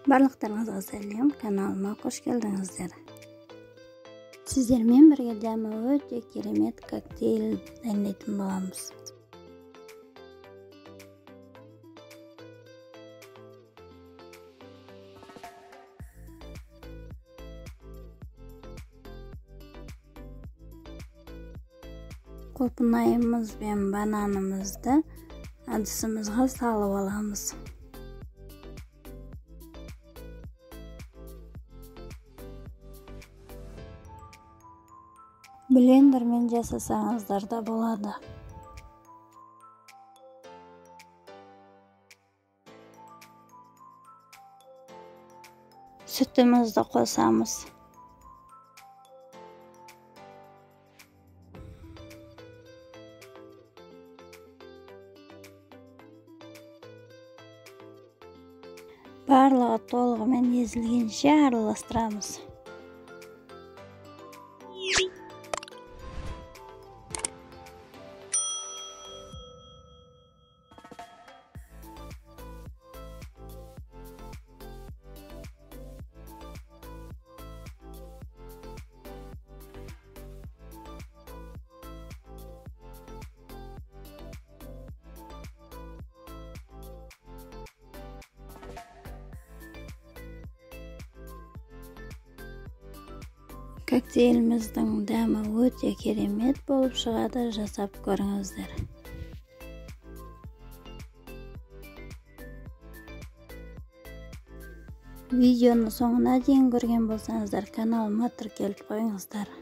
Барлықтарыңызға сәлем, каналыма қош келдіңіздер. Сіздермен бірге дәмі өте керемет коктейль дайындайтын боламыз. Құлпынайымыз бен бананымызды ыдысымызға салып аламыз. Блендермен жасасаңыздар да болады. Сүтімізді қосамыз. Барлығы толығымен езілгенше араластырамыз. Коктейліміздің дәмі өте керемет болып шығады, жасап көріңіздер. Видеоны соңына дейін көрген болсаңыздар, каналыма тіркеліп қойыңыздар.